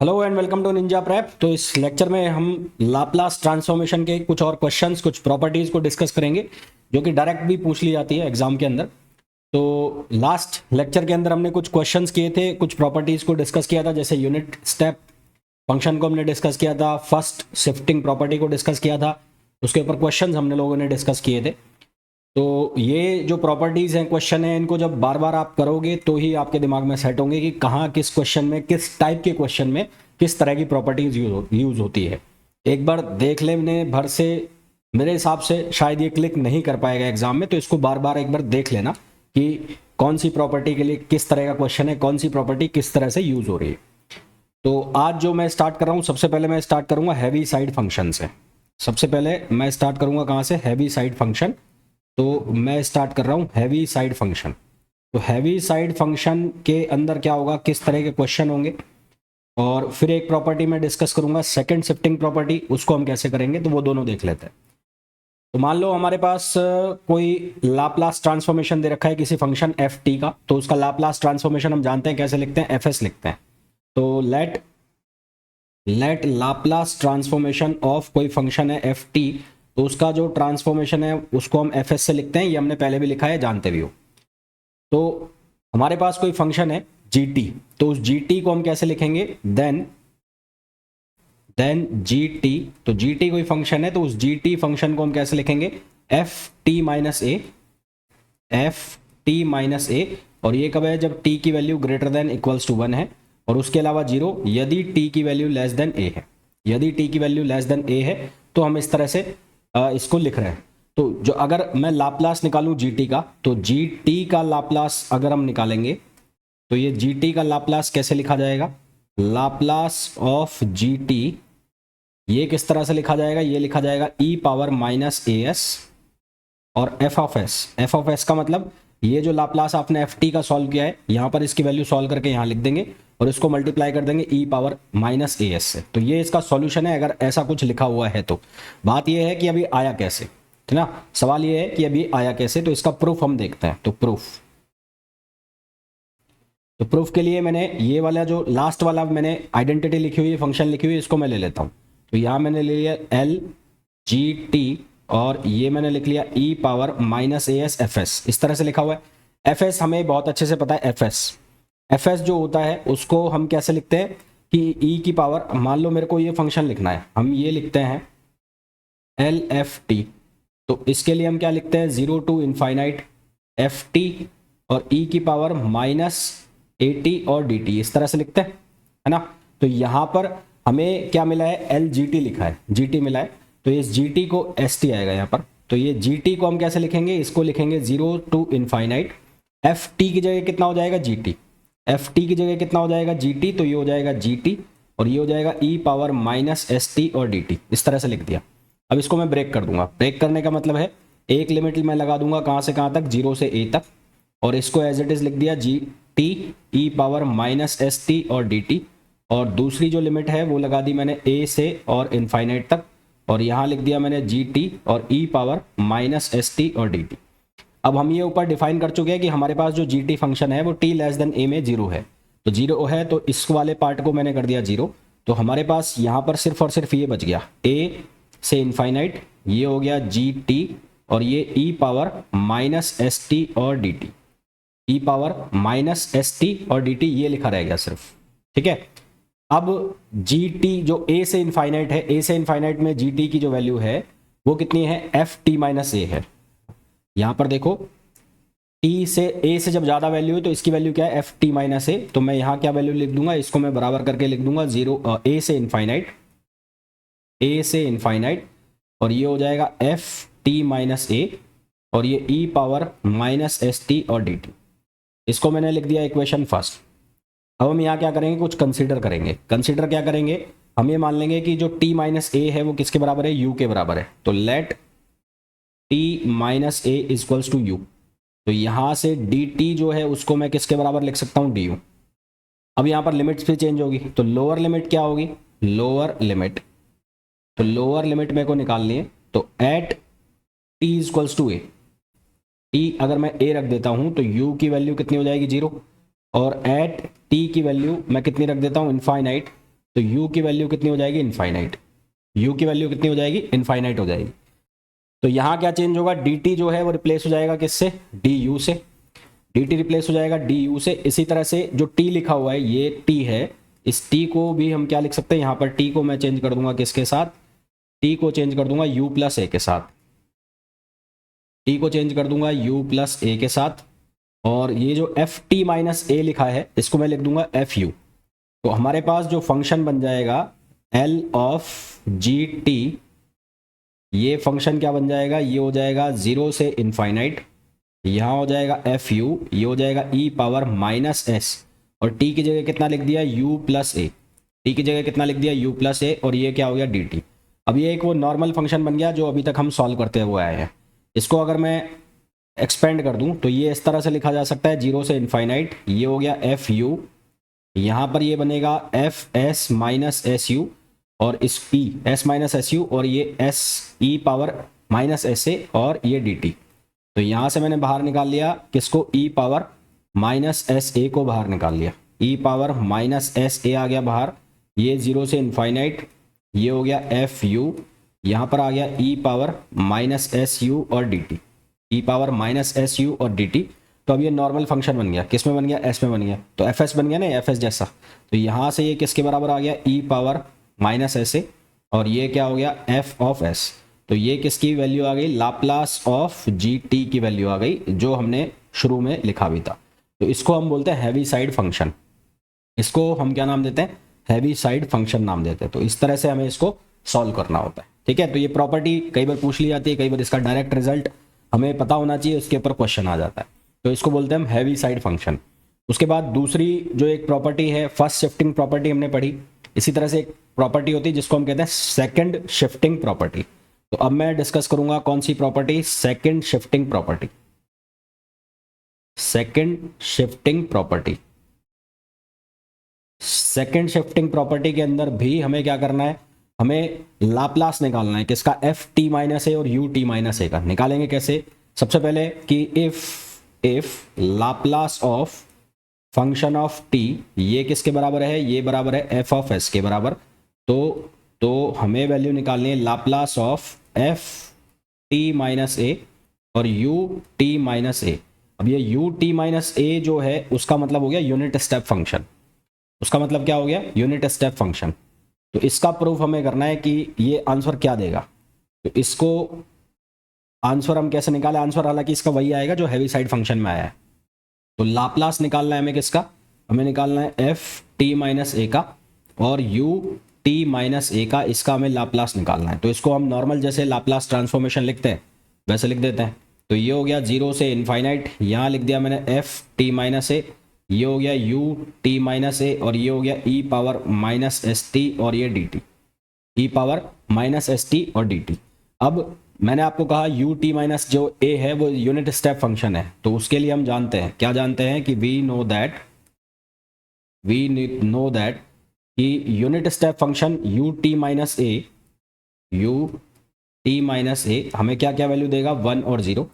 Hello and welcome to Ninja Prep. तो इस lecture में हम लाप्लास ट्रांसफॉर्मेशन के कुछ और क्वेश्चंस, कुछ प्रॉपर्टीज को डिस्कस करेंगे जो कि डायरेक्ट भी पूछ ली जाती है एग्जाम के अंदर। तो लास्ट लेक्चर के अंदर हमने कुछ क्वेश्चंस किए थे, कुछ प्रॉपर्टीज को डिस्कस किया था, जैसे यूनिट स्टेप फंक्शन को हमने डिस्कस किया था, फर्स्ट शिफ्टिंग प्रॉपर्टी को डिस्कस किया था, उसके ऊपर क्वेश्चन हमने लोगों ने डिस्कस किए थे। तो ये जो प्रॉपर्टीज़ हैं, क्वेश्चन है, इनको जब बार बार आप करोगे तो ही आपके दिमाग में सेट होंगे कि कहाँ किस क्वेश्चन में, किस टाइप के क्वेश्चन में किस तरह की प्रॉपर्टीज यूज होती है। एक बार देख लेने भर से मेरे हिसाब से शायद ये क्लिक नहीं कर पाएगा एग्जाम में, तो इसको बार बार एक बार देख लेना कि कौन सी प्रॉपर्टी के लिए किस तरह का क्वेश्चन है, कौन सी प्रॉपर्टी किस तरह से यूज हो रही है। तो आज जो मैं स्टार्ट कर रहा हूँ, सबसे पहले मैं स्टार्ट करूंगा हैवी साइड फंक्शन से। सबसे पहले मैं स्टार्ट करूंगा कहाँ से? Heavy side function. तो मैं स्टार्ट कर रहा हूँ हैवी साइड फंक्शन। तो हैवी साइड फंक्शन के अंदर क्या होगा, किस तरह के क्वेश्चन होंगे, और फिर एक प्रॉपर्टी मैं डिस्कस करूंगा सेकंड शिफ्टिंग प्रॉपर्टी, उसको हम कैसे करेंगे, तो वो दोनों देख लेते हैं। तो मान लो हमारे पास कोई लाप्लास ट्रांसफॉर्मेशन दे रखा है किसी फंक्शन एफ टी का, तो उसका लाप्लास ट्रांसफॉर्मेशन हम जानते हैं कैसे लिखते हैं, एफ एस लिखते हैं। तो लेट लाप्लास ट्रांसफॉर्मेशन ऑफ कोई फंक्शन है एफ टी, तो उसका जो ट्रांसफॉर्मेशन है उसको हम एफ एस से लिखते हैं। ये हमने पहले भी लिखा है, जानते भी हो। तो हमारे पास कोई फंक्शन है जी टी, तो उस जी टी को हम कैसे लिखेंगे? देन जी टी, तो जी टी कोई फंक्शन है, तो उस जी टी फंक्शन को हम कैसे लिखेंगे? F T minus A, F T minus ए। और ये कब है? जब टी की value greater than equals to 1 है, और उसके अलावा 0 यदि टी की वैल्यू लेस देन ए है। यदि टी की वैल्यू लेस देन ए है तो हम इस तरह से इसको लिख रहे हैं। तो जो अगर मैं लाप्लास निकालूं जीटी का, तो जीटी का लाप्लास अगर हम निकालेंगे तो ये जीटी का लाप्लास कैसे लिखा जाएगा? लाप्लास ऑफ जीटी ये किस तरह से लिखा जाएगा? ये लिखा जाएगा ई पावर माइनस ए एस और F of S. F of S का मतलब ये जो लाप्लास आपने एफ टी का सॉल्व किया है, यहां पर इसकी वैल्यू सॉल्व करके यहां लिख देंगे और इसको मल्टीप्लाई कर देंगे ई पावर माइनस ए एस से। तो ये इसका सॉल्यूशन है अगर ऐसा कुछ लिखा हुआ है तो। बात ये है कि अभी आया कैसे, है ना? सवाल ये है कि अभी आया कैसे, तो इसका प्रूफ हम देखते हैं। तो प्रूफ के लिए मैंने ये वाला जो लास्ट वाला मैंने आइडेंटिटी लिखी हुई है, फंक्शन लिखी हुई है, इसको मैं ले लेता हूं। तो यहां मैंने ले लिया एल जी टी और ये मैंने लिख लिया ई पावर माइनस ए एस एफ एस। इस तरह से लिखा हुआ है। एफ एस हमें बहुत अच्छे से पता है। एफ एस जो होता है उसको हम कैसे लिखते हैं कि ई की पावर, मान लो मेरे को ये फंक्शन लिखना है, हम ये लिखते हैं एल एफ टी। तो इसके लिए हम क्या लिखते हैं? 0 टू इनफाइनाइट एफ टी और ई की पावर माइनस ए टी और डी टी, इस तरह से लिखते हैं, है ना? तो यहां पर हमें क्या मिला है? एल जी टी लिखा है, जी टी मिला है, तो इस जी टी को एस टी आएगा यहाँ पर। तो ये जी टी को हम कैसे लिखेंगे? इसको लिखेंगे 0 टू इनफाइनाइट एफ टी की जगह कितना हो जाएगा? G T. एफ टी की जगह कितना हो जाएगा? G T. तो ये हो जाएगा जी टी और ये हो जाएगा E power minus S T और डी टी। इस तरह से लिख दिया। अब इसको मैं ब्रेक कर दूंगा। ब्रेक करने का मतलब है एक लिमिट मैं लगा दूंगा कहां से कहां तक? 0 से ए तक, और इसको एज इट इज लिख दिया G T e power minus S T और डी टी। और दूसरी जो लिमिट है वो लगा दी मैंने ए से और इनफाइनाइट तक, और यहां लिख दिया मैंने जी टी और e power minus S T और डी टी। अब हम ये ऊपर डिफाइन कर चुके हैं कि हमारे पास जो जी टी फंक्शन है वो टी लेस देन ए में 0 है। तो 0 है तो इस वाले पार्ट को मैंने कर दिया 0। तो हमारे पास यहाँ पर सिर्फ और सिर्फ ये बच गया ए से इनफाइनाइट, ये हो गया जी टी और ये ई पावर माइनस एस टी और d T. E power minus S T और डी टी ये लिखा रहेगा सिर्फ, ठीक है। अब जी टी जो ए से इनफाइनाइट है, ए से इनफाइनाइट में जी टी की जो वैल्यू है वो कितनी है? एफ टी माइनस ए है। यहां पर देखो टी से ए से जब ज्यादा वैल्यू है तो इसकी वैल्यू क्या है? एफ टी माइनस ए। तो मैं यहां क्या वैल्यू लिख दूंगा? इसको मैं बराबर करके लिख दूंगा 0 ए से इनफाइनाइट, ए से इनफाइनाइट, और ये हो जाएगा एफ टी माइनस ए और ये ई पावर माइनस एस टी और डी टी। इसको मैंने लिख दिया इक्वेशन फर्स्ट। अब हम यहाँ क्या करेंगे? कुछ कंसीडर करेंगे। कंसीडर क्या करेंगे? हम ये मान लेंगे कि जो टी माइनस ए है वो किसके बराबर है? यू के बराबर है। तो let T minus A equals to U. तो यहां से डी टी जो है उसको मैं किसके बराबर लिख सकता हूं? D you. अब यहां पर लिमिट्स भी चेंज होगी, तो लोअर लिमिट क्या होगी? लोअर लिमिट, तो लोअर लिमिट मेरे को निकालनी है। तो at T equals to A, T अगर मैं ए रख देता हूं तो यू की वैल्यू कितनी हो जाएगी? 0। और एट टी की वैल्यू मैं कितनी रख देता हूं? इनफाइनाइट। तो u की वैल्यू कितनी हो जाएगी, इनफाइनाइट। u की वैल्यू कितनी हो जाएगी, इनफाइनाइट हो जाएगी। तो यहाँ क्या चेंज होगा, dt जो है वो रिप्लेस हो जाएगा किससे, du से। dt रिप्लेस हो जाएगा du से। इसी तरह से जो t लिखा हुआ है ये t है, इस t को भी हम क्या लिख सकते हैं, यहाँ पर t को मैं चेंज कर दूंगा किसके साथ, t को चेंज कर दूंगा u प्लस a के साथ। t को चेंज कर दूंगा u प्लस a के साथ। और ये जो एफ टी माइनस ए लिखा है इसको मैं लिख दूंगा एफ यू। तो हमारे पास जो फंक्शन बन जाएगा एल ऑफ जी टी, ये फंक्शन क्या बन जाएगा, ये हो जाएगा 0 से इनफाइनाइट। यहाँ हो जाएगा एफ यू, ये हो जाएगा ई पावर माइनस एस, और टी की जगह कितना लिख दिया, यू प्लस ए। टी की जगह कितना लिख दिया, यू प्लस ए, और ये क्या हो गया, डी टी। अब ये एक वो नॉर्मल फंक्शन बन गया जो अभी तक हम सॉल्व करते हुए आए हैं। इसको अगर मैं एक्सपेंड कर दूं तो ये इस तरह से लिखा जा सकता है 0 से इनफाइनाइट, ये हो गया एफ यू, यहाँ पर ये बनेगा F S minus s u, और इस E S minus s u, और ये S E power minus s a, और ये डी टी। तो यहाँ से मैंने बाहर निकाल लिया किसको, ई पावर माइनस एस ए को बाहर निकाल लिया, ई पावर माइनस एस ए आ गया बाहर। ये 0 से इनफाइनाइट, ये हो गया एफ यू, यहाँ पर आ गया ई पावर माइनस एस यू और d T, e power minus s u और डी टी। तो अब ये नॉर्मल फंक्शन बन गया, किस में बन गया, एस में बन गया। तो एफ एस बन गया ना, एफ एस जैसा। तो यहाँ से ये किसके बराबर आ गया, ई पावर माइनस एस ए, और ये क्या हो गया, एफ ऑफ एस। तो ये किसकी वैल्यू आ गई, लाप्लास ऑफ जी टी की वैल्यू आ गई, जो हमने शुरू में लिखा भी था। तो इसको हम बोलते हैं हैवी साइड फंक्शन। इसको हम क्या नाम देते हैं, हैवी साइड फंक्शन नाम देते हैं। तो इस तरह से हमें इसको सॉल्व करना होता है, ठीक है। तो ये प्रॉपर्टी कई बार पूछ ली जाती है, कई बार इसका डायरेक्ट रिजल्ट हमें पता होना चाहिए, उसके ऊपर क्वेश्चन आ जाता है। तो इसको बोलते हैं हम हैवी साइड फंक्शन। उसके बाद दूसरी जो एक प्रॉपर्टी है, फर्स्ट शिफ्टिंग प्रॉपर्टी हमने पढ़ी। इसी तरह से एक प्रॉपर्टी होती है जिसको हम कहते हैं सेकंड शिफ्टिंग प्रॉपर्टी। तो अब मैं डिस्कस करूंगा कौन सी property, second shifting property. Second shifting property, second shifting property के अंदर भी हमें क्या करना है, हमें लाप्लास निकालना है किसका, एफ टी माइनस ए और यू टी माइनस ए का। निकालेंगे कैसे, सबसे पहले कि if Laplace of function of T, ये किसके बराबर है, ये बराबर है एफ ऑफ एस के बराबर। तो हमें वैल्यू निकालनी है Laplace of f T minus ए और यू टी माइनस ए। अब ये यू टी माइनस ए जो है उसका मतलब हो गया यूनिट स्टेप फंक्शन। उसका मतलब क्या हो गया, यूनिट स्टेप फंक्शन। तो इसका प्रूफ हमें करना है कि ये आंसर क्या देगा। तो इसको आंसर हम कैसे निकालें, आंसर हालांकि इसका वही आएगा जो हैवी साइड फंक्शन में आया है। तो लाप्लास निकालना है हमें किसका, हमें निकालना है एफ टी माइनस ए का और यू टी माइनस ए का, इसका हमें लाप्लास निकालना है। तो इसको हम नॉर्मल जैसे लाप्लास ट्रांसफॉर्मेशन लिखते हैं वैसे लिख देते हैं। तो ये हो गया 0 से इनफाइनाइट, यहाँ लिख दिया मैंने एफ टी माइनस ए, ये हो गया यू टी माइनस ए, और ये हो गया ई पावर माइनस एस टी, और ये D T, e power minus S T और डी टी। अब मैंने आपको कहा यू टी माइनस जो ए है वो यूनिट स्टेप फंक्शन है। तो उसके लिए हम जानते हैं, क्या जानते हैं कि वी नो दैट कि unit step function u t minus a, u t minus a हमें क्या क्या वैल्यू देगा, 1 और 0।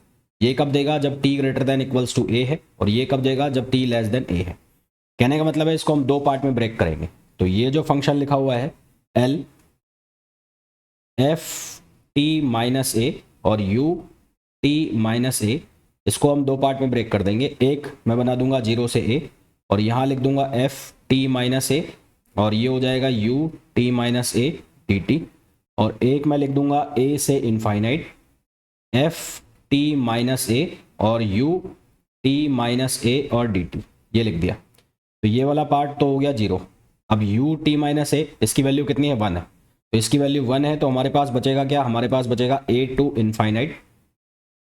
ये कब देगा, जब t greater than equals to a है, और ये कब देगा, जब t लेस देन a है। कहने का मतलब है इसको हम दो पार्ट में ब्रेक करेंगे। तो ये जो फंक्शन लिखा हुआ है l f t माइनस ए और u t माइनस ए, इसको हम दो पार्ट में ब्रेक कर देंगे। एक मैं बना दूंगा 0 से a, और यहाँ लिख दूंगा f t माइनस ए, और ये हो जाएगा u t minus A D T. और एक मैं लिख दूंगा a से इनफाइनाइट f t माइनस ए और u t माइनस ए और डी टी, ये लिख दिया। तो ये वाला पार्ट तो हो गया 0। अब u t माइनस ए, इसकी वैल्यू कितनी है, 1 है। तो इसकी वैल्यू 1 है, तो हमारे पास बचेगा क्या, हमारे पास बचेगा a टू इनफाइनाइट,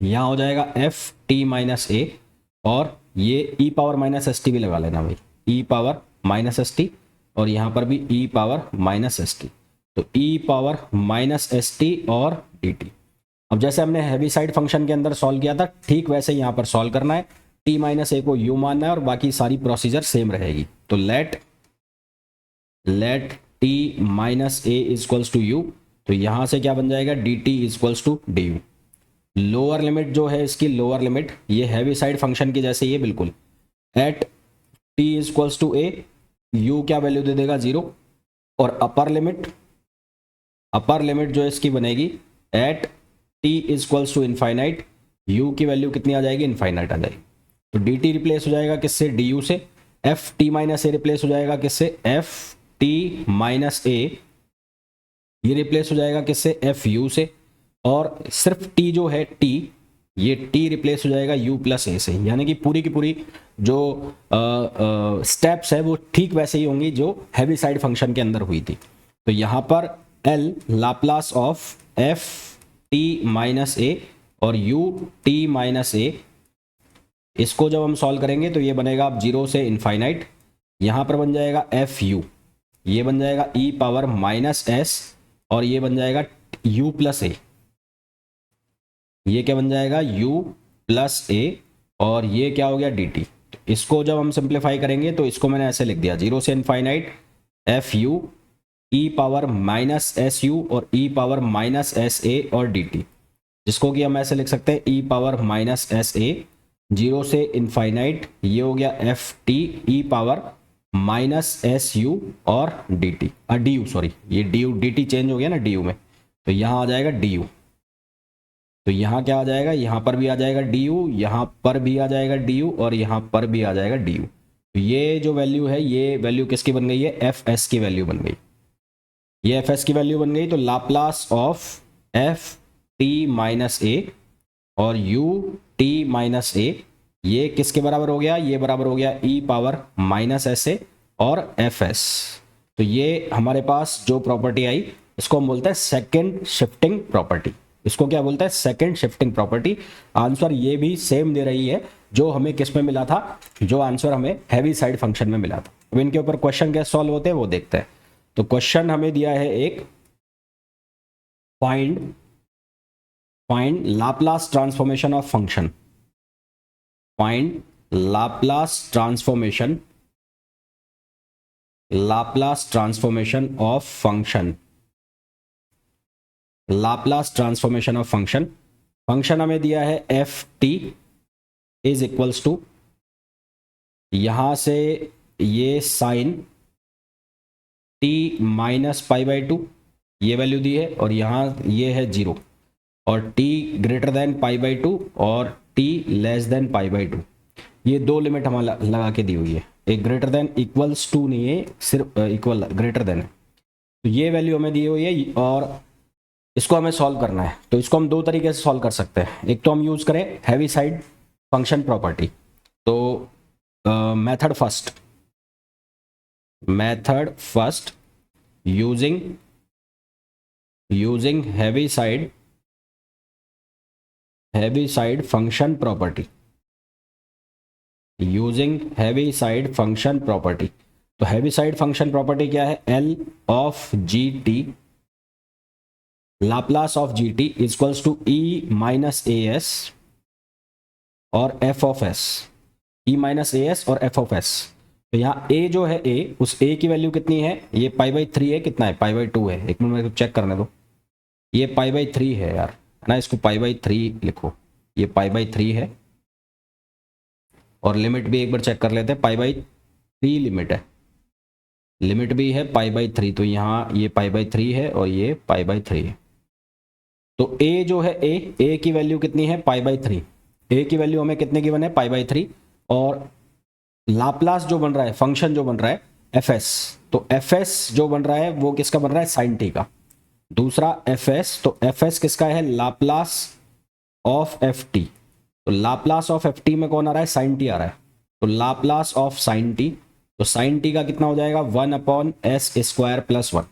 यहाँ हो जाएगा f t माइनस ए, और ये e power minus S T भी लगा लेना भाई, e power minus S T, और यहाँ पर भी e power minus S T. तो e power minus S T और डी टी। अब जैसे हमने हैवी साइड फंक्शन के अंदर सॉल्व किया था, ठीक वैसे यहाँ पर सॉल्व करना है। t माइनस ए को u मानना है और बाकी सारी प्रोसीजर सेम रहेगी। तो let t minus A equals to u, तो यहाँ से क्या बन जाएगा, dt equals to D U. Lower limit जो है इसकी, लोअर लिमिट ये हैवी साइड फंक्शन की जैसे ये बिल्कुल, at t equals to a, u क्या वैल्यू दे देगा, 0, और अपर लिमिट जो इसकी बनेगी at T is equals to infinite, U की वैल्यू कितनी आ जाएगी, इनफाइनाइट आ जाएगी। तो डी टी रिप्लेस हो जाएगा किससे, डी यू से। एफ टी माइनस ए रिप्लेस हो जाएगा किससे, एफ टी माइनस ए, ये रिप्लेस हो जाएगा किससे, एफ यू से। और सिर्फ टी जो है टी, ये टी रिप्लेस हो जाएगा यू प्लस ए से। यानी कि पूरी की पूरी जो स्टेप्स है वो ठीक वैसे ही होंगी जो हैवी साइड फंक्शन के अंदर हुई थी। तो यहां पर L Laplace of f T minus ए और यू टी माइनस ए, इसको जब हम सॉल्व करेंगे तो ये बनेगा अब 0 से इनफाइनाइट। यहां पर बन जाएगा एफ यू, ये बन जाएगा ई पावर माइनस एस, और ये बन जाएगा u प्लस ए, ये क्या बन जाएगा u प्लस ए, और ये क्या हो गया dt। तो इसको जब हम सिंप्लीफाई करेंगे तो इसको मैंने ऐसे लिख दिया 0 से infinite f u e power minus s u और e power minus s a और dt, जिसको कि हम ऐसे लिख सकते हैं e power minus s a 0 से इनफाइनाइट, ये हो गया f t e power minus s u और d t, d u sorry, ये d u d t change हो गया ना डी यू में, तो यहाँ आ जाएगा डी यू। तो यहाँ क्या आ जाएगा, यहाँ पर भी आ जाएगा डी यू, यहाँ पर भी आ जाएगा डी यू और यहाँ पर भी आ जाएगा डी यू। तो ये जो वैल्यू है, ये वैल्यू किसकी बन गई है, एफ एस की वैल्यू बन गई। ये एफ एस की वैल्यू बन गई। तो Laplace of f T minus ए और यू टी माइनस ए, ये किसके बराबर हो गया, ये बराबर हो गया ई पावर माइनस एस ए और एफ एस। तो ये हमारे पास जो प्रॉपर्टी आई इसको हम बोलते हैं सेकंड शिफ्टिंग प्रॉपर्टी। इसको क्या बोलते हैं, सेकंड शिफ्टिंग प्रॉपर्टी। आंसर ये भी सेम दे रही है जो हमें किस में मिला था, जो आंसर हमें हैवी साइड फंक्शन में मिला था। अब इनके ऊपर क्वेश्चन कैसे सॉल्व होते हैं वो देखते हैं। तो क्वेश्चन हमें दिया है एक, find Laplace transformation of function, find Laplace transformation of function, Laplace transformation of function. Function हमें दिया है F T is equals to, यहां से ये sine T minus pi by two, ये वैल्यू दी है, और यहां ये है 0, और T greater than pi by two और T less than pi by two. ये दो लिमिट हमारा लगा के दी हुई है, एक ग्रेटर देन इक्वल्स टू नहीं है, सिर्फ इक्वल ग्रेटर देन है। तो ये वैल्यू हमें दी हुई है और इसको हमें सॉल्व करना है। तो इसको हम दो तरीके से सॉल्व कर सकते हैं। एक तो हम यूज करें हैवी साइड फंक्शन प्रॉपर्टी। तो method first using Heaviside function property, using Heaviside function property. तो हैवी साइड फंक्शन प्रॉपर्टी क्या है, L of G T, Laplace of G T equals to E minus A S और F of S, E minus A S और F of S. तो यहाँ ए जो है ए, उस ए की वैल्यू कितनी है, ये पाई बाई 3 है, कितना है, पाई बाई 2 है। एक मिनट मेरे को चेक करने दो, ये पाई बाई 3 है यार, है ना, इसको पाई बाई 3 लिखो, ये पाई बाई 3 है। और लिमिट भी एक बार चेक कर लेते हैं, पाई बाई 3 लिमिट है, लिमिट भी है पाई बाई 3। तो यहाँ ये पाई बाई 3 है और ये पाई बाई 3 है। तो a जो है a की वैल्यू कितनी है, पाई बाई 3। a की वैल्यू हमें कितने की बने, पाई बाई 3। और लाप्लास जो बन रहा है, फंक्शन जो बन रहा है fs, तो fs जो बन रहा है वो किसका बन रहा है, साइन टी का। दूसरा fs, तो fs किसका है, लाप्लास ऑफ ft। तो लाप्लास ऑफ ft में कौन आ रहा है, साइन टी आ रहा है। तो लाप्लास ऑफ साइन टी, तो साइन टी का कितना हो जाएगा, 1/s square plus 1,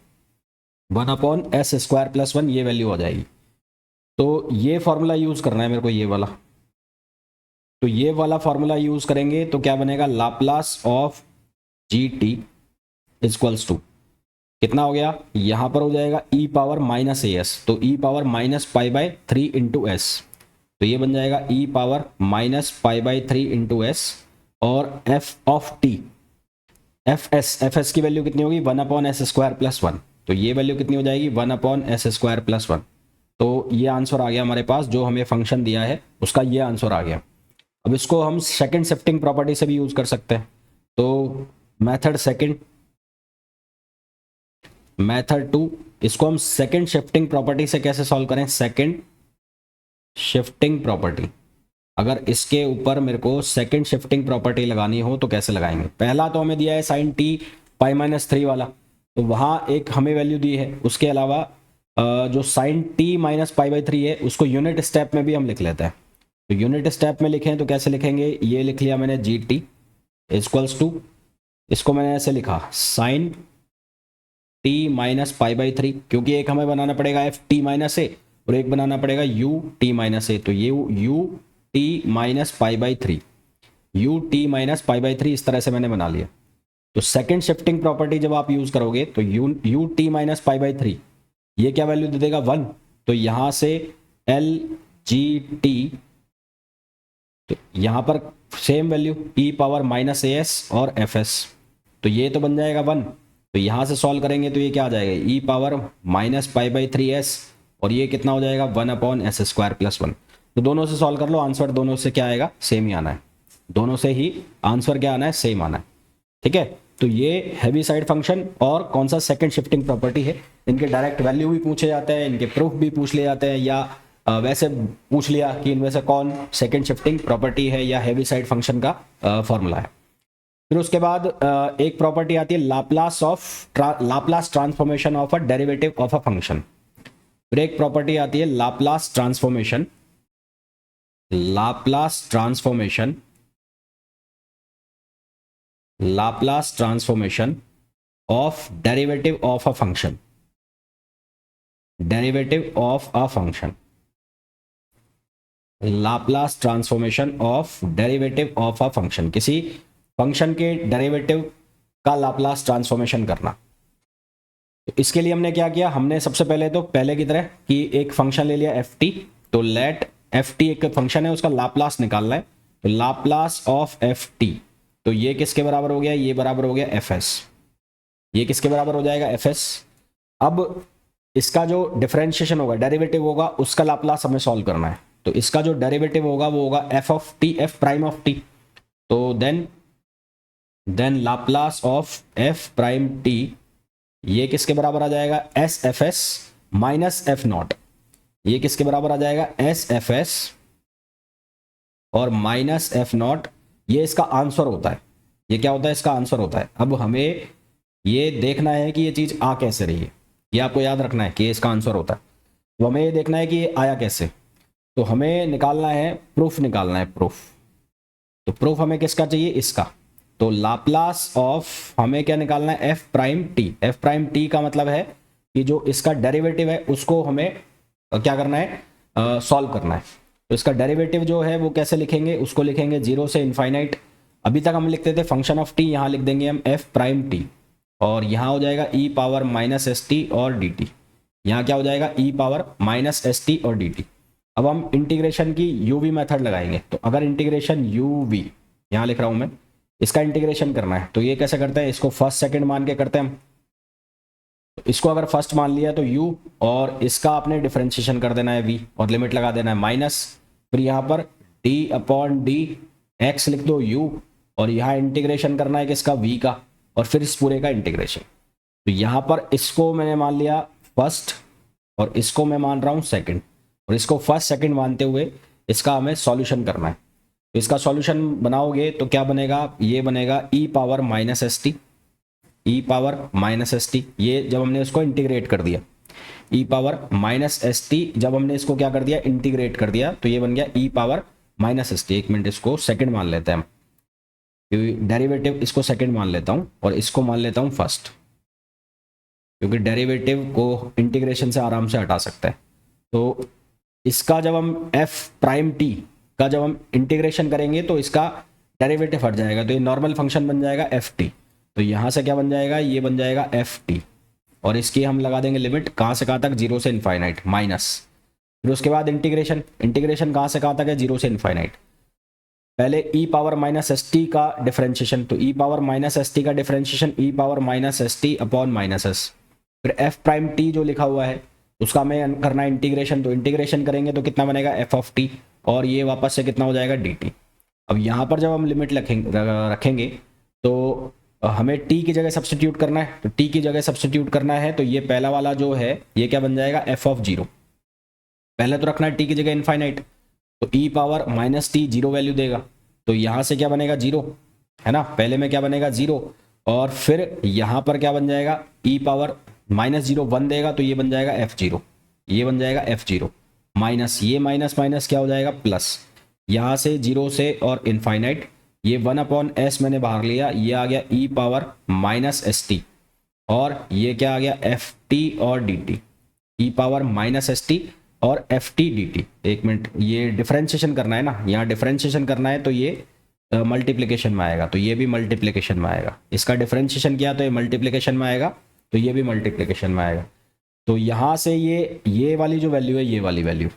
1/s square plus 1, ये वैल्यू हो जाएगी। तो ये फॉर्मूला यूज करना है मेरे को, ये वाला। तो ये वाला फॉर्मूला यूज करेंगे तो क्या बनेगा, Laplace of G T equals to कितना हो गया, यहां पर हो जाएगा ई पावर माइनस ए एस, तो E power minus pi by 3 into S. तो ये बन जाएगा E power minus pi by 3 into S. और F of T, F S की वैल्यू कितनी होगी, 1/s स्क्वायर प्लस 1। तो ये वैल्यू कितनी हो जाएगी, 1/s स्क्वायर प्लस 1। तो ये आंसर आ गया हमारे पास, जो हमें फंक्शन दिया है उसका ये आंसर आ गया। अब इसको हम सेकंड शिफ्टिंग प्रॉपर्टी से भी यूज कर सकते हैं। तो मेथड सेकंड, मेथड 2, इसको हम सेकंड शिफ्टिंग प्रॉपर्टी से कैसे सॉल्व करें? सेकंड शिफ्टिंग प्रॉपर्टी, अगर इसके ऊपर मेरे को सेकंड शिफ्टिंग प्रॉपर्टी लगानी हो तो कैसे लगाएंगे? पहला तो हमें दिया है साइन टी पाई माइनस 3 वाला, तो वहाँ एक हमें वैल्यू दी है। उसके अलावा जो sine T minus pi by 3 है उसको यूनिट स्टेप में भी हम लिख लेते हैं। तो यूनिट स्टेप में लिखें तो कैसे लिखेंगे? ये लिख लिया मैंने जी टी इक्वल्स टू, इसको मैंने ऐसे लिखा sine T minus pi by 3, क्योंकि एक हमें बनाना पड़ेगा एफ टी माइनस ए और एक बनाना पड़ेगा यू टी माइनस ए। तो ये you t minus pi by 3, you t minus pi by 3 इस तरह से मैंने बना लिया। तो सेकंड शिफ्टिंग प्रॉपर्टी जब आप यूज करोगे तो you t minus pi by 3 ये क्या वैल्यू दे देगा? 1। तो यहां से एल जी टी, तो यहां पर सेम वैल्यू ई पावर माइनस ए एस और एफ एस, तो ये तो बन जाएगा 1। तो यहां से सॉल्व करेंगे तो ये क्या आ जाएगा? E power minus pi by 3 S, और ये कितना हो जाएगा? 1 अपॉन एस स्क्वायर प्लस 1। तो दोनों से सॉल्व कर लो, आंसर दोनों से क्या आएगा? सेम ही आना है। दोनों से ही आंसर क्या आना है? सेम आना है। ठीक है, तो ये हैवी साइड फंक्शन और कौन सा सेकंड शिफ्टिंग प्रॉपर्टी है, इनके डायरेक्ट वैल्यू भी पूछे जाते हैं, इनके प्रूफ भी पूछ ले जाते हैं, या वैसे पूछ लिया कि इनमें से कौन सेकंड शिफ्टिंग प्रॉपर्टी है या हैवी साइड फंक्शन का फॉर्मूला है। फिर उसके बाद एक प्रॉपर्टी आती है Laplace transformation of a derivative of a function. फिर एक प्रॉपर्टी आती है Laplace transformation of derivative of a function, Laplace transformation of derivative of a function, किसी फंक्शन के डेरिवेटिव का लाप्लास ट्रांसफॉर्मेशन करना। तो इसके लिए हमने क्या किया? हमने सबसे पहले तो पहले की तरह कि एक फंक्शन ले लिया एफ टी, तो लेट एफ टी एक फंक्शन है उसका लाप्लास निकालना है, तो लाप्लास ऑफ एफ टी, तो ये किसके बराबर हो गया? ये बराबर हो गया एफ एस। ये किसके बराबर हो जाएगा? F S. अब इसका जो डिफरेंशिएशन होगा, डेरिवेटिव होगा, उसका लाप्लास हमें सॉल्व करना है। तो इसका जो डेरिवेटिव होगा वो होगा F of T, F prime of T. तो then Laplace of F prime T, ये किसके बराबर आ जाएगा? S F S minus F naught. ये किसके बराबर आ जाएगा? एस एफ एस और माइनस एफ नॉट। ये इसका आंसर होता है। ये क्या होता है? इसका आंसर होता है। अब हमें ये देखना है कि ये चीज आ कैसे रही है, ये आपको याद रखना है कि इसका आंसर होता है। तो हमें ये देखना है कि ये आया कैसे, तो हमें निकालना है प्रूफ, निकालना है प्रूफ। तो प्रूफ हमें किसका चाहिए? इसका। तो लाप्लास ऑफ हमें क्या निकालना है? F prime T. F prime T का मतलब है कि जो इसका डेरिवेटिव है उसको हमें क्या करना है? सॉल्व करना है। तो इसका डेरिवेटिव जो है वो कैसे लिखेंगे? उसको लिखेंगे 0 से इनफाइनाइट। अभी तक हम लिखते थे फंक्शन ऑफ टी, यहाँ लिख देंगे हम एफ प्राइम टी, और यहाँ हो जाएगा E power minus S T और डी टी। यहाँ क्या हो जाएगा? E power minus S T और डी टी। अब हम इंटीग्रेशन की यूवी मेथड लगाएंगे। तो अगर इंटीग्रेशन यूवी, यहाँ लिख रहा हूँ मैं, इसका इंटीग्रेशन करना है तो ये कैसे करते हैं? इसको फर्स्ट सेकंड मान के करते हैं हम। तो इसको अगर फर्स्ट मान लिया तो u, और इसका आपने डिफरेंशिएशन कर देना है v, और लिमिट लगा देना है माइनस, फिर यहाँ पर d अपॉन डी एक्स लिख दो u, और यहाँ इंटीग्रेशन करना है किसका? v का, और फिर इस पूरे का इंटीग्रेशन। तो यहाँ पर इसको मैंने मान लिया फर्स्ट, और इसको मैं मान रहा हूँ सेकंड, और इसको फर्स्ट सेकंड मानते हुए इसका हमें सॉल्यूशन करना है। तो इसका सॉल्यूशन बनाओगे तो क्या बनेगा? ये बनेगा ई power minus S T, e power minus S T. ये जब हमने इसको इंटीग्रेट कर दिया, ई पावर माइनस एस टी, जब हमने इसको क्या कर दिया? इंटीग्रेट कर दिया, तो ये बन गया ई पावर माइनस एस टी। एक मिनट, इसको सेकंड मान लेते हैं हम, डेरिवेटिव इसको सेकंड मान लेता हूं और इसको मान लेता हूं फर्स्ट, क्योंकि डेरिवेटिव को इंटीग्रेशन से आराम से हटा सकते हैं। तो इसका जब हम एफ प्राइम टी का जब हम इंटीग्रेशन करेंगे तो इसका डेरिवेटिव हट जाएगा, तो ये नॉर्मल फंक्शन बन जाएगा एफ टी। तो यहाँ से क्या बन जाएगा? ये बन जाएगा एफ टी, और इसकी हम लगा देंगे लिमिट कहाँ से कहाँ तक? 0 से इनफाइनाइट माइनस। फिर उसके बाद इंटीग्रेशन कहाँ से कहाँ तक है? 0 से इनफाइनाइट। पहले E power minus S T का डिफरेंशिएशन, तो E power minus S T का differentiation E power minus S T upon minus S. फिर एफ प्राइम टी जो लिखा हुआ है उसका हमें करना है इंटीग्रेशन, तो इंटीग्रेशन करेंगे तो कितना बनेगा? एफ ऑफ टी, और ये वापस से कितना हो जाएगा? D T. अब यहाँ पर जब हम लिमिट रखेंगे तो हमें टी की जगह सब्स्टिट्यूट करना है, तो टी की जगह सब्स्टिट्यूट करना है तो ये पहला वाला जो है ये क्या बन जाएगा, एफ ऑफ जीरो। पहले तो रखना है टी की जगह इनफाइनाइट, तो E power minus T zero value देगा, तो यहाँ से क्या बनेगा जीरो, है ना, पहले में क्या बनेगा जीरो, और फिर यहाँ पर क्या बन जाएगा E power minus zero one देगा, तो ये बन जाएगा एफ जीरो, ये बन जाएगा एफ जीरो, माइनस ये माइनस माइनस क्या हो जाएगा प्लस, यहाँ से जीरो से और इनफाइनाइट, ये वन अपॉन एस मैंने बाहर लिया, ये आ गया ई पावर माइनस एस टी, और ये क्या आ गया एफ टी और d T, e power minus S T और एफ टी डी टी। एक मिनट, ये डिफरेंशिएशन करना है ना, यहाँ डिफरेंशिएशन करना है तो ये मल्टीप्लिकेशन में आएगा, तो ये भी मल्टीप्लिकेशन में आएगा, इसका डिफरेंशिएशन किया तो ये मल्टीप्लिकेशन में आएगा, तो ये भी मल्टीप्लिकेशन में आएगा। तो यहाँ से ये वाली जो वैल्यू है, ये वाली वैल्यू,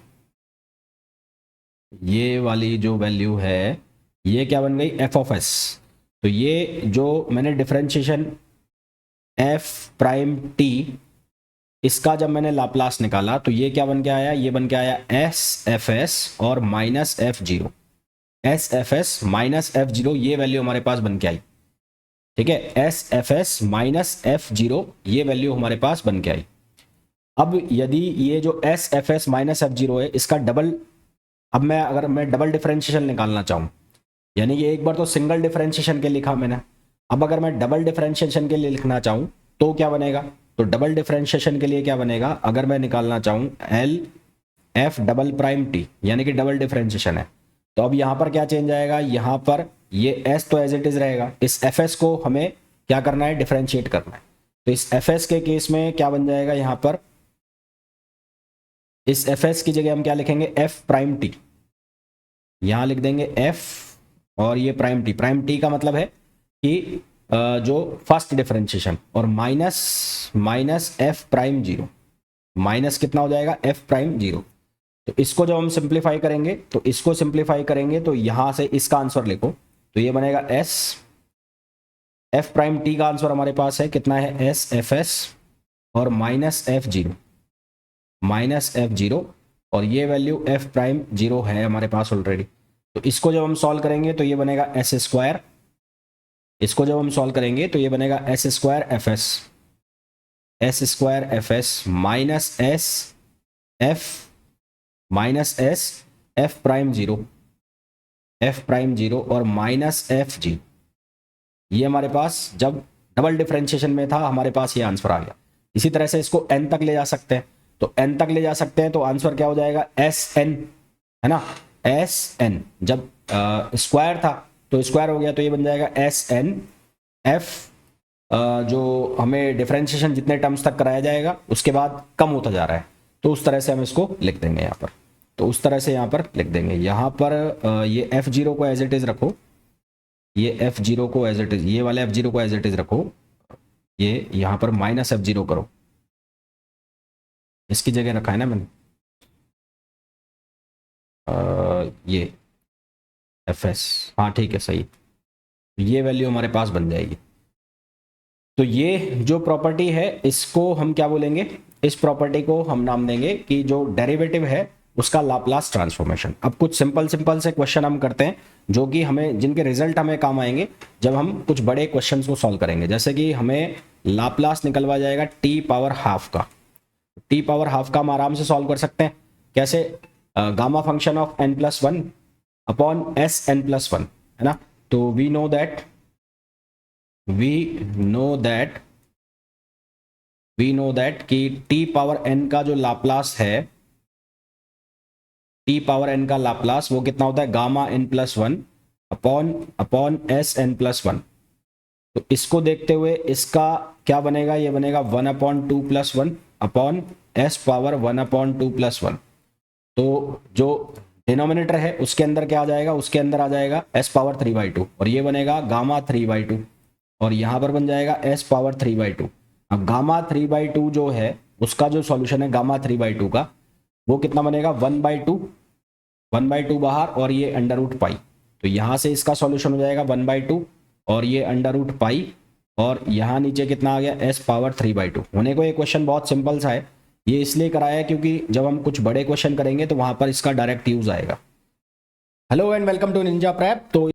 ये वाली जो वैल्यू है ये क्या बन गई एफ ऑफ एस। तो ये जो मैंने डिफरेंशिएशन एफ प्राइम टी, इसका जब मैंने लाप्लास निकाला तो ये क्या बन के आया, ये बन के आया एस एफ एस और minus F zero, S F S minus F zero, ये वैल्यू हमारे पास बन के आई, ठीक है, S F S minus F zero, ये वैल्यू हमारे पास बन के आई। अब यदि ये जो S F S minus F zero है इसका डबल, अब मैं अगर मैं डबल डिफरेंशिएशन निकालना चाहूँ, यानी ये एक बार तो सिंगल डिफरेंशिएशन के लिखा मैंने, अब अगर मैं डबल डिफरेंशिएशन के लिए लिखना चाहूँ तो क्या बनेगा, तो डबल डिफरेंशिएशन के लिए क्या बनेगा, अगर मैं निकालना चाहूँ L F double prime T, यानी कि डबल डिफरेंशिएशन है, तो अब यहाँ पर क्या चेंज आएगा, यहाँ पर ये एस तो एज इट इज रहेगा, इस एफ एस को हमें क्या करना है, डिफरेंशिएट करना है, तो इस एफ एस के केस में क्या बन जाएगा, यहाँ पर इस एफ एस की जगह हम क्या लिखेंगे, एफ प्राइम टी, यहाँ लिख देंगे एफ और ये प्राइम टी का मतलब है कि जो फर्स्ट डिफरेंशिएशन, और minus F prime zero, minus कितना हो जाएगा एफ प्राइम जीरो। तो इसको जब हम सिंप्लीफाई करेंगे, तो इसको सिंप्लीफाई करेंगे तो यहां से इसका आंसर लिखो, तो ये बनेगा एस एफ प्राइम टी का आंसर हमारे पास है कितना है, एस एफ एस और माइनस एफ जीरो, और ये वैल्यू एफ प्राइम जीरो है हमारे पास ऑलरेडी। तो इसको जब हम सॉल्व करेंगे तो ये बनेगा एस स्क्वायर, इसको जब हम सॉल्व करेंगे तो ये बनेगा S square F S minus S F prime zero और माइनस एफ जी, ये हमारे पास जब डबल डिफरेंशिएशन में था हमारे पास ये आंसर आ गया। इसी तरह से इसको n तक ले जा सकते हैं, तो n तक ले जा सकते हैं तो आंसर क्या हो जाएगा, एस एन, है ना, एस एन, जब स्क्वायर था तो स्क्वायर हो गया, तो ये बन जाएगा एस एन एफ, जो हमें डिफरेंशिएशन जितने टर्म्स तक कराया जाएगा उसके बाद कम होता जा रहा है, तो उस तरह से हम इसको लिख देंगे यहाँ पर, तो उस तरह से यहाँ पर लिख देंगे। यहाँ पर ये एफ जीरो को एज इट इज रखो, ये एफ जीरो को एज इट इज, ये वाले एफ जीरो को एज इट इज रखो, ये यहाँ पर माइनस एफ जीरो करो, इसकी जगह रखा है ना मैंने ये एफ एस, हाँ ठीक है सही, ये वैल्यू हमारे पास बन जाएगी। तो ये जो प्रॉपर्टी है इसको हम क्या बोलेंगे, इस प्रॉपर्टी को हम नाम देंगे कि जो डेरिवेटिव है उसका लाप्लास ट्रांसफॉर्मेशन। अब कुछ सिंपल से क्वेश्चन हम करते हैं जो कि हमें, जिनके रिजल्ट हमें काम आएंगे जब हम कुछ बड़े क्वेश्चंस को सॉल्व करेंगे। जैसे कि हमें लाप्लास निकलवा जाएगा टी पावर हाफ का, टी पावर हाफ का हम आराम से सॉल्व कर सकते हैं। कैसे, gamma function of n plus one upon S N plus one, है ना। तो वी नो दैट कि t पावर n का जो लाप्लास है, t पावर n का लाप्लास वो कितना होता है, gamma n plus one upon S N plus one. तो इसको देखते हुए इसका क्या बनेगा, ये बनेगा 1/2 plus one upon S power 1/2 plus one. तो जो डिनोमिनेटर है उसके अंदर क्या आ जाएगा, उसके अंदर आ जाएगा s पावर 3/2 और ये बनेगा गामा 3/2 और यहाँ पर बन जाएगा s पावर 3/2। अब गामा 3/2 जो है उसका जो सॉल्यूशन है गामा 3/2 का, वो कितना बनेगा 1/2 बाहर और ये अंडर रूट पाई। तो यहाँ से इसका सॉल्यूशन हो जाएगा 1/2 और ये अंडर रूट पाई, और यहाँ नीचे कितना आ गया s पावर 3/2। होने को ये क्वेश्चन बहुत सिंपल सा है, ये इसलिए कराया है क्योंकि जब हम कुछ बड़े क्वेश्चन करेंगे तो वहां पर इसका डायरेक्ट यूज आएगा। Hello and welcome to Ninja Prep. तो